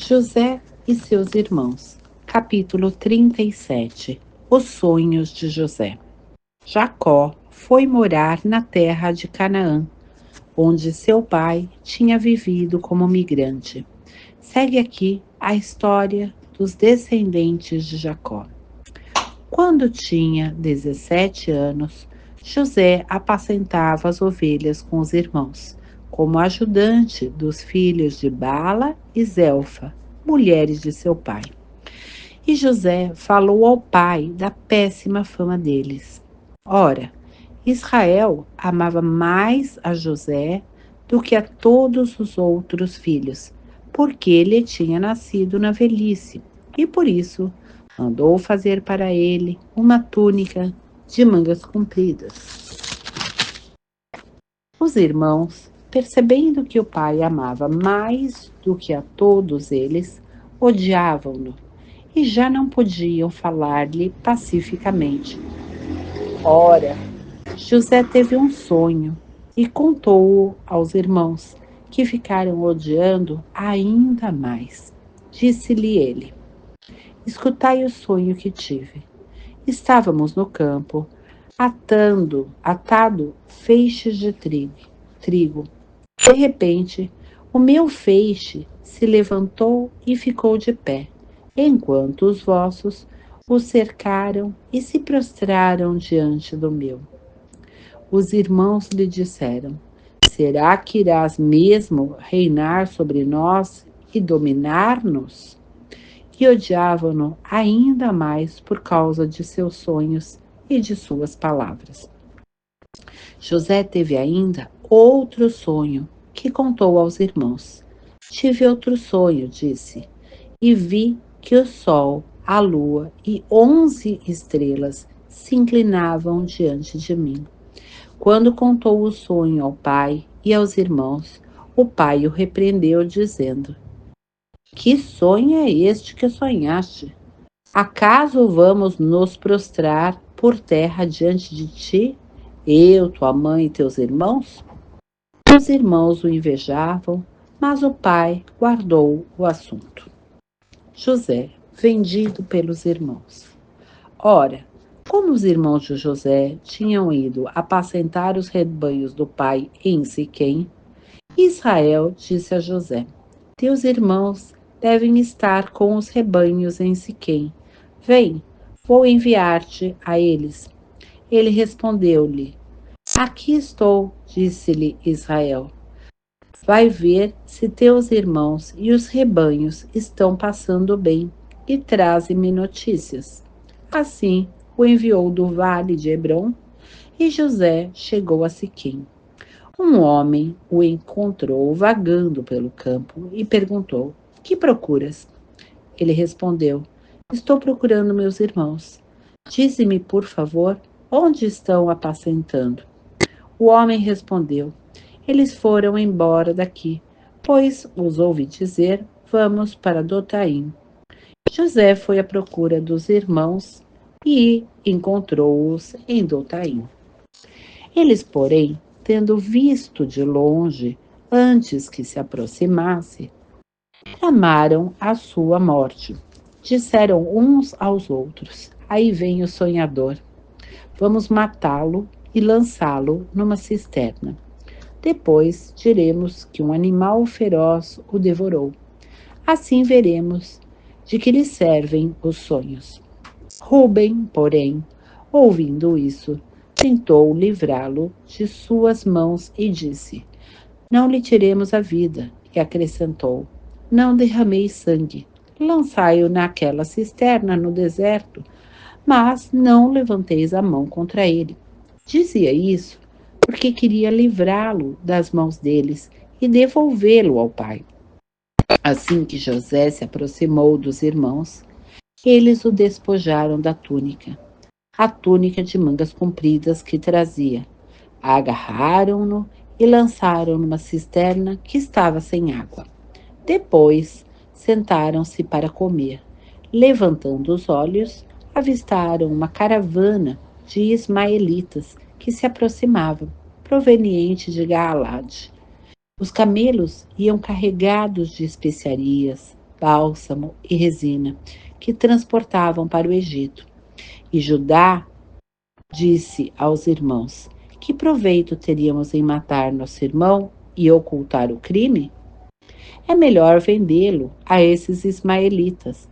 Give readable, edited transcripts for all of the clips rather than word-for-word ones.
José e seus irmãos. Capítulo 37. Os sonhos de José. Jacó foi morar na terra de Canaã, onde seu pai tinha vivido como migrante. Segue aqui a história dos descendentes de Jacó. Quando tinha 17 anos, José apacentava as ovelhas com os irmãos, como ajudante dos filhos de Bala e Zelfa, mulheres de seu pai. E José falou ao pai da péssima fama deles. Ora, Israel amava mais a José do que a todos os outros filhos, porque ele tinha nascido na velhice, e por isso mandou fazer para ele uma túnica de mangas compridas. Os irmãos, percebendo que o pai amava mais do que a todos eles, odiavam-no e já não podiam falar-lhe pacificamente. Ora, José teve um sonho e contou-o aos irmãos, que ficaram odiando ainda mais. Disse-lhe ele: Escutai o sonho que tive. Estávamos no campo, atado feixes de trigo. De repente, o meu feixe se levantou e ficou de pé, enquanto os vossos o cercaram e se prostraram diante do meu. Os irmãos lhe disseram: Será que irás mesmo reinar sobre nós e dominar-nos? E odiavam-no ainda mais por causa de seus sonhos e de suas palavras. José teve ainda outro sonho que contou aos irmãos. Tive outro sonho, disse, e vi que o sol, a lua e 11 estrelas se inclinavam diante de mim. Quando contou o sonho ao pai e aos irmãos, o pai o repreendeu, dizendo: Que sonho é este que sonhaste? Acaso vamos nos prostrar por terra diante de ti, eu, tua mãe e teus irmãos? Os irmãos o invejavam, mas o pai guardou o assunto. José, vendido pelos irmãos. Ora, como os irmãos de José tinham ido apacentar os rebanhos do pai em Siquém, Israel disse a José: Teus irmãos devem estar com os rebanhos em Siquém. Vem, vou enviar-te a eles. Ele respondeu-lhe: Aqui estou, disse-lhe Israel. Vai ver se teus irmãos e os rebanhos estão passando bem e traze-me notícias. Assim o enviou do vale de Hebrom e José chegou a Siquém. Um homem o encontrou vagando pelo campo e perguntou: Que procuras? Ele respondeu: Estou procurando meus irmãos. Dize-me, por favor, onde estão apacentando? O homem respondeu: Eles foram embora daqui, pois os ouvi dizer: Vamos para Dotaim. José foi à procura dos irmãos e encontrou-os em Dotaim. Eles, porém, tendo visto de longe, antes que se aproximasse, tramaram a sua morte. Disseram uns aos outros: Aí vem o sonhador. Vamos matá-lo e lançá-lo numa cisterna. Depois diremos que um animal feroz o devorou. Assim veremos de que lhe servem os sonhos. Rúben, porém, ouvindo isso, tentou livrá-lo de suas mãos e disse: Não lhe tiremos a vida. E acrescentou: Não derrameis sangue. Lançai-o naquela cisterna no deserto, mas não levanteis a mão contra ele. Dizia isso porque queria livrá-lo das mãos deles e devolvê-lo ao pai. Assim que José se aproximou dos irmãos, eles o despojaram da túnica, a túnica de mangas compridas que trazia. Agarraram-no e lançaram numa cisterna que estava sem água. Depois, sentaram-se para comer. Levantando os olhos, avistaram uma caravana de ismaelitas que se aproximavam, proveniente de Gaalade. Os camelos iam carregados de especiarias, bálsamo e resina, que transportavam para o Egito. E Judá disse aos irmãos: que proveito teríamos em matar nosso irmão e ocultar o crime? É melhor vendê-lo a esses ismaelitas.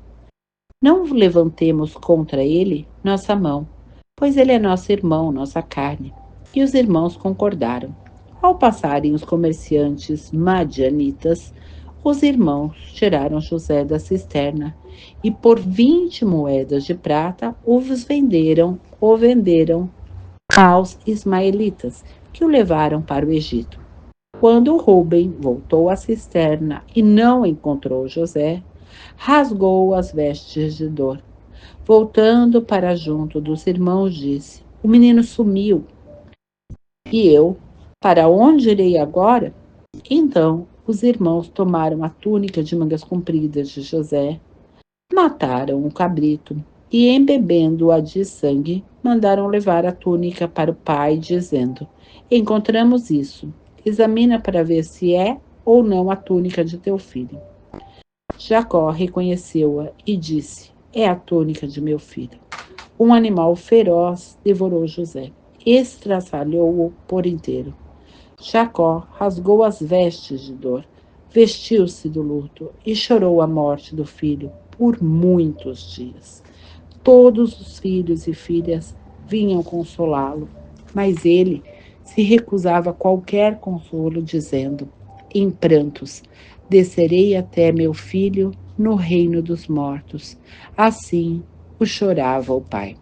Não levantemos contra ele nossa mão, pois ele é nosso irmão, nossa carne. E os irmãos concordaram. Ao passarem os comerciantes madianitas, os irmãos tiraram José da cisterna e por 20 moedas de prata o venderam aos ismaelitas, que o levaram para o Egito. Quando Rúben voltou à cisterna e não encontrou José, rasgou as vestes de dor. Voltando para junto dos irmãos, disse: o menino sumiu. E eu, para onde irei agora? Então os irmãos tomaram a túnica de mangas compridas de José, mataram o cabrito e, embebendo-a de sangue, mandaram levar a túnica para o pai, dizendo: encontramos isso. Examina para ver se é ou não a túnica de teu filho. Jacó reconheceu-a e disse: é a túnica de meu filho. Um animal feroz devorou José, estraçalhou-o por inteiro. Jacó rasgou as vestes de dor, vestiu-se do luto e chorou a morte do filho por muitos dias. Todos os filhos e filhas vinham consolá-lo, mas ele se recusava a qualquer consolo, dizendo, em prantos: descerei até meu filho no reino dos mortos. Assim o chorava o pai.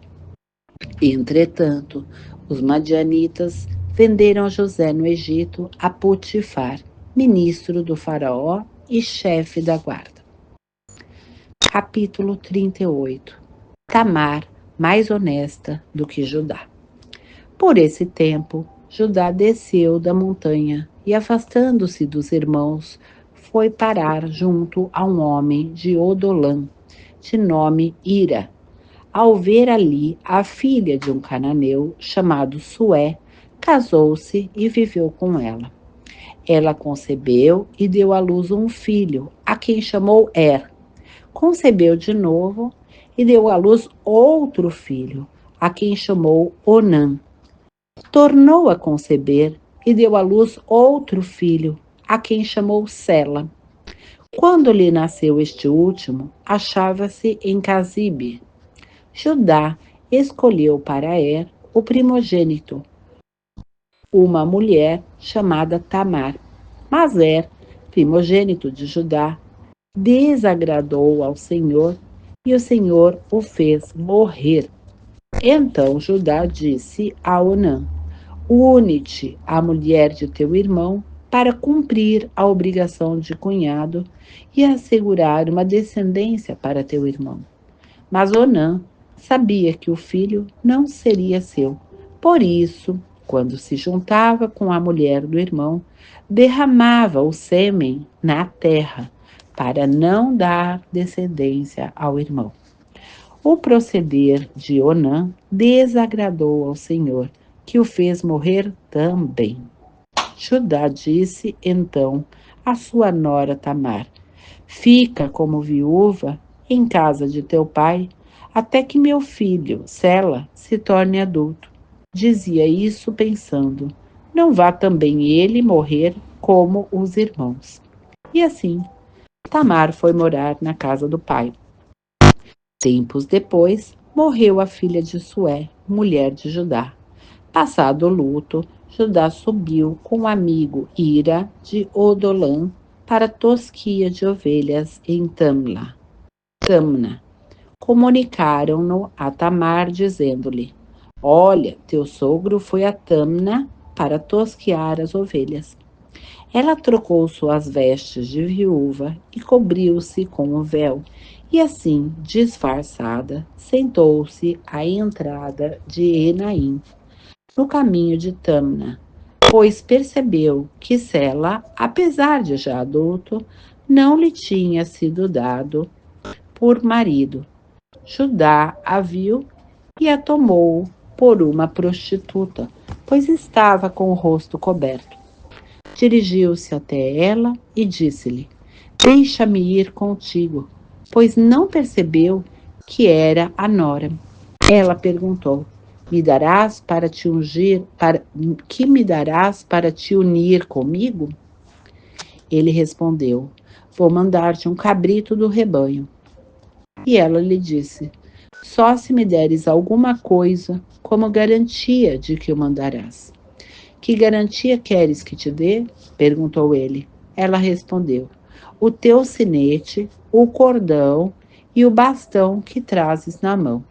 Entretanto, os madianitas venderam José no Egito a Potifar, ministro do faraó e chefe da guarda. Capítulo 38. Tamar, mais honesta do que Judá. Por esse tempo, Judá desceu da montanha e, afastando-se dos irmãos, foi parar junto a um homem de Odolã, de nome Ira. Ao ver ali a filha de um cananeu chamado Sué, casou-se e viveu com ela. Ela concebeu e deu à luz um filho, a quem chamou Concebeu de novo e deu à luz outro filho, a quem chamou Onã. Tornou a conceber e deu à luz outro filho, a quem chamou Sela. Quando lhe nasceu este último, achava-se em Casibe. Judá escolheu para o primogênito, uma mulher chamada Tamar. Mas primogênito de Judá, desagradou ao Senhor e o Senhor o fez morrer. Então Judá disse a Onã: une-te à mulher de teu irmão para cumprir a obrigação de cunhado e assegurar uma descendência para teu irmão. Mas Onã sabia que o filho não seria seu. Por isso, quando se juntava com a mulher do irmão, derramava o sêmen na terra, para não dar descendência ao irmão. O proceder de Onã desagradou ao Senhor, que o fez morrer também. Judá disse então à sua nora Tamar: fica como viúva em casa de teu pai, até que meu filho, Sela, se torne adulto. Dizia isso pensando: não vá também ele morrer como os irmãos. E assim, Tamar foi morar na casa do pai. Tempos depois, morreu a filha de Sué, mulher de Judá. Passado o luto, Judá subiu com o amigo Ira de Odolã para Tosquia de ovelhas em Tamna. Comunicaram-no a Tamar, dizendo-lhe: olha, teu sogro foi a Tamna para tosquiar as ovelhas. Ela trocou suas vestes de viúva e cobriu-se com o véu, e assim, disfarçada, sentou-se à entrada de Enaim, no caminho de Tamna, pois percebeu que Sela, apesar de já adulto, não lhe tinha sido dado por marido. Judá a viu e a tomou por uma prostituta, pois estava com o rosto coberto. Dirigiu-se até ela e disse-lhe: deixa-me ir contigo, pois não percebeu que era a nora. Ela perguntou: me darás para te ungir, que me darás para te unir comigo? Ele respondeu: vou mandar-te um cabrito do rebanho. E ela lhe disse: só se me deres alguma coisa como garantia de que o mandarás. Que garantia queres que te dê? Perguntou ele. Ela respondeu: o teu sinete, o cordão e o bastão que trazes na mão.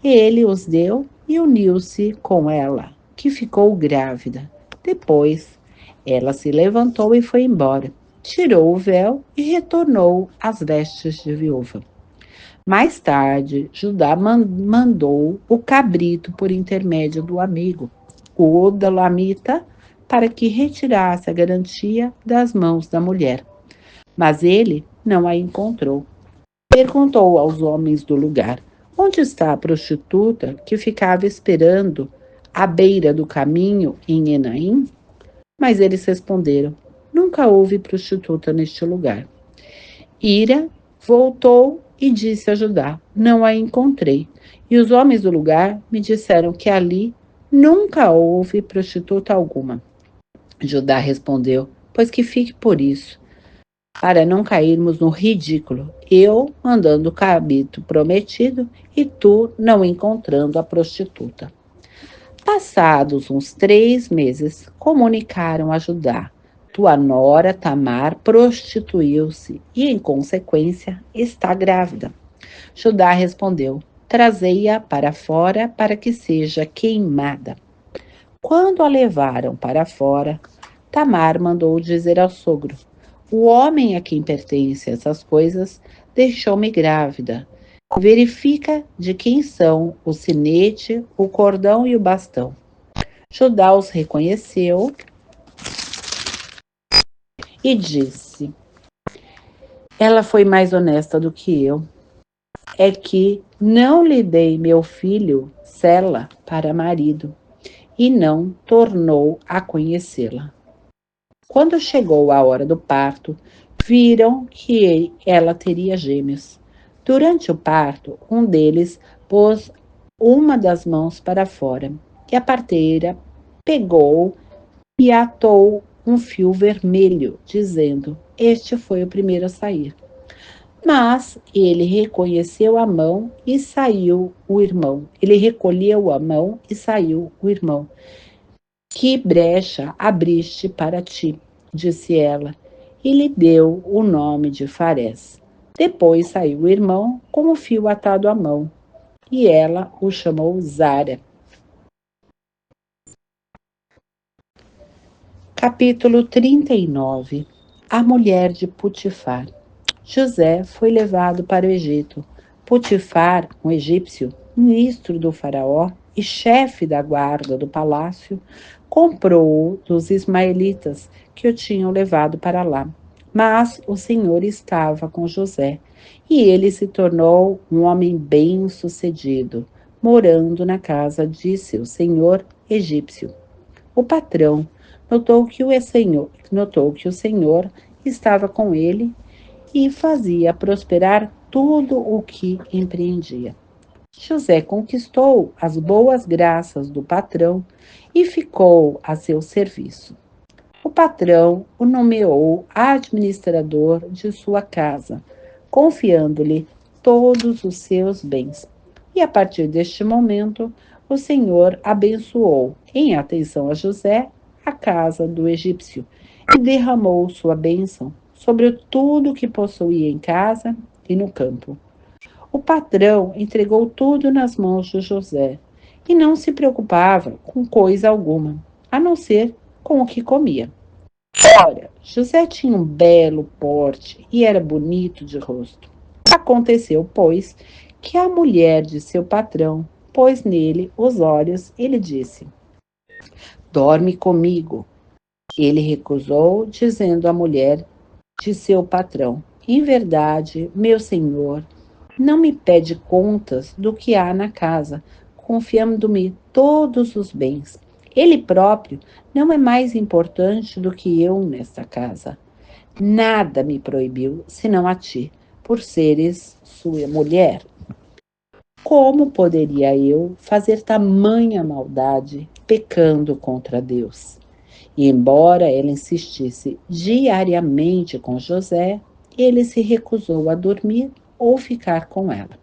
Ele os deu e uniu-se com ela, que ficou grávida. Depois, ela se levantou e foi embora. Tirou o véu e retornou às vestes de viúva. Mais tarde, Judá mandou o cabrito por intermédio do amigo, o Odalamita, para que retirasse a garantia das mãos da mulher. Mas ele não a encontrou. Perguntou aos homens do lugar: onde está a prostituta que ficava esperando à beira do caminho em Enaim? Mas eles responderam: nunca houve prostituta neste lugar. Ira voltou e disse a Judá: não a encontrei. E os homens do lugar me disseram que ali nunca houve prostituta alguma. Judá respondeu: pois que fique por isso, para não cairmos no ridículo, eu mandando o cabrito prometido e tu não encontrando a prostituta. Passados uns 3 meses, comunicaram a Judá: tua nora Tamar prostituiu-se e, em consequência, está grávida. Judá respondeu: trazei-a para fora para que seja queimada. Quando a levaram para fora, Tamar mandou dizer ao sogro: o homem a quem pertencem essas coisas deixou-me grávida. Verifica de quem são o sinete, o cordão e o bastão. Judá os reconheceu e disse: ela foi mais honesta do que eu. É que não lhe dei meu filho, Sela, para marido, e não tornou a conhecê-la. Quando chegou a hora do parto, viram que ela teria gêmeos. Durante o parto, um deles pôs uma das mãos para fora, e a parteira pegou e atou um fio vermelho, dizendo: este foi o primeiro a sair. Mas ele reconheceu a mão e saiu o irmão. Ele recolheu a mão e saiu o irmão. Que brecha abriste para ti, disse ela, e lhe deu o nome de Farés. Depois saiu o irmão com o fio atado à mão, e ela o chamou Zara. Capítulo 39. A mulher de Putifar. José foi levado para o Egito. Putifar, um egípcio, ministro do faraó e chefe da guarda do palácio, comprou-o dos ismaelitas que o tinham levado para lá. Mas o Senhor estava com José, e ele se tornou um homem bem-sucedido, morando na casa de seu senhor egípcio. O patrão notou que o Senhor estava com ele e fazia prosperar tudo o que empreendia. José conquistou as boas graças do patrão e ficou a seu serviço. O patrão o nomeou administrador de sua casa, confiando-lhe todos os seus bens. E a partir deste momento, o Senhor abençoou, em atenção a José, a casa do egípcio e derramou sua bênção sobre tudo que possuía em casa e no campo. O patrão entregou tudo nas mãos de José e não se preocupava com coisa alguma, a não ser com o que comia. Ora, José tinha um belo porte e era bonito de rosto. Aconteceu, pois, que a mulher de seu patrão pôs nele os olhos e lhe disse: dorme comigo. Ele recusou, dizendo à mulher de seu patrão: em verdade, meu senhor, não me pede contas do que há na casa, confiando-me todos os bens. Ele próprio não é mais importante do que eu nesta casa. Nada me proibiu, senão a ti, por seres sua mulher. Como poderia eu fazer tamanha maldade, pecando contra Deus? E embora ela insistisse diariamente com José, ele se recusou a dormir ou ficar com ela.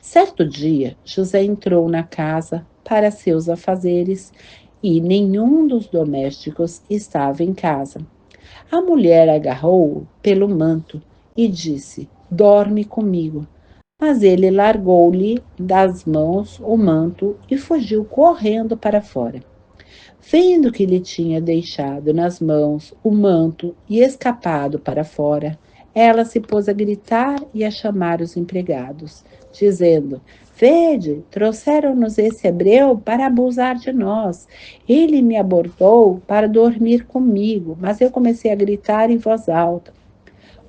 Certo dia, José entrou na casa para seus afazeres e nenhum dos domésticos estava em casa. A mulher agarrou-o pelo manto e disse: Dorme comigo. Mas ele largou-lhe das mãos o manto e fugiu correndo para fora. Vendo que lhe tinha deixado nas mãos o manto e escapado para fora, ela se pôs a gritar e a chamar os empregados, dizendo: Vede, trouxeram-nos esse hebreu para abusar de nós. Ele me abordou para dormir comigo, mas eu comecei a gritar em voz alta.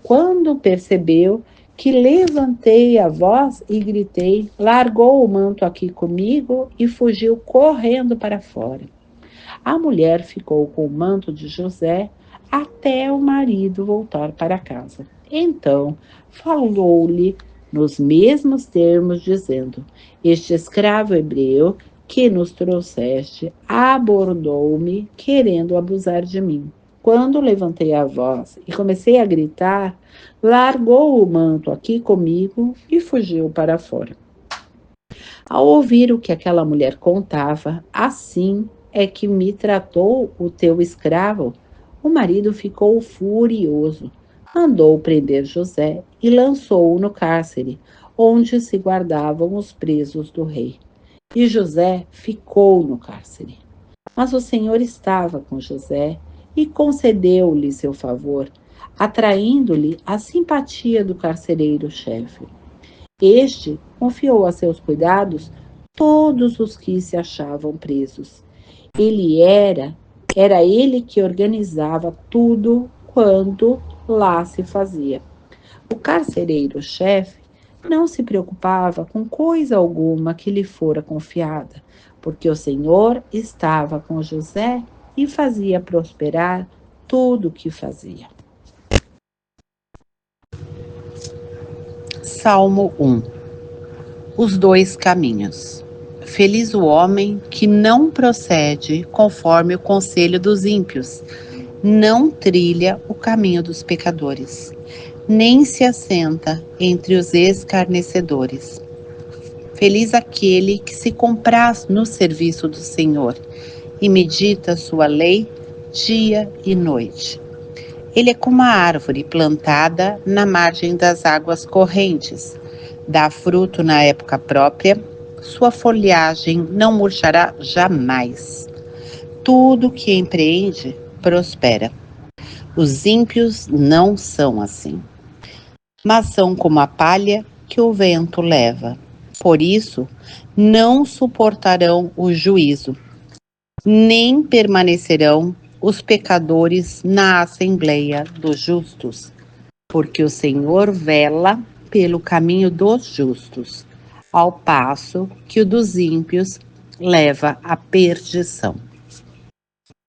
Quando percebeu que levantei a voz e gritei, largou o manto aqui comigo e fugiu correndo para fora. A mulher ficou com o manto de José até o marido voltar para casa. Então falou-lhe nos mesmos termos, dizendo: Este escravo hebreu que nos trouxeste abordou-me, querendo abusar de mim. Quando levantei a voz e comecei a gritar, largou o manto aqui comigo e fugiu para fora. Ao ouvir o que aquela mulher contava, assim é que me tratou o teu escravo. O marido ficou furioso, mandou prender José e lançou-o no cárcere, onde se guardavam os presos do rei. E José ficou no cárcere. Mas o Senhor estava com José e concedeu-lhe seu favor, atraindo-lhe a simpatia do carcereiro-chefe. Este confiou a seus cuidados todos os que se achavam presos. Ele era ele que organizava tudo quanto lá se fazia. O carcereiro-chefe não se preocupava com coisa alguma que lhe fora confiada, porque o Senhor estava com José e fazia prosperar tudo o que fazia. Salmo 1. Os dois caminhos. Feliz o homem que não procede conforme o conselho dos ímpios, não trilha o caminho dos pecadores, nem se assenta entre os escarnecedores. Feliz aquele que se compraz no serviço do Senhor e medita sua lei dia e noite. Ele é como a árvore plantada na margem das águas correntes. Dá fruto na época própria, sua folhagem não murchará jamais. Tudo que empreende prospera. Os ímpios não são assim, mas são como a palha que o vento leva. Por isso, não suportarão o juízo, nem permanecerão os pecadores na assembleia dos justos, porque o Senhor vela pelo caminho dos justos, ao passo que o dos ímpios leva à perdição.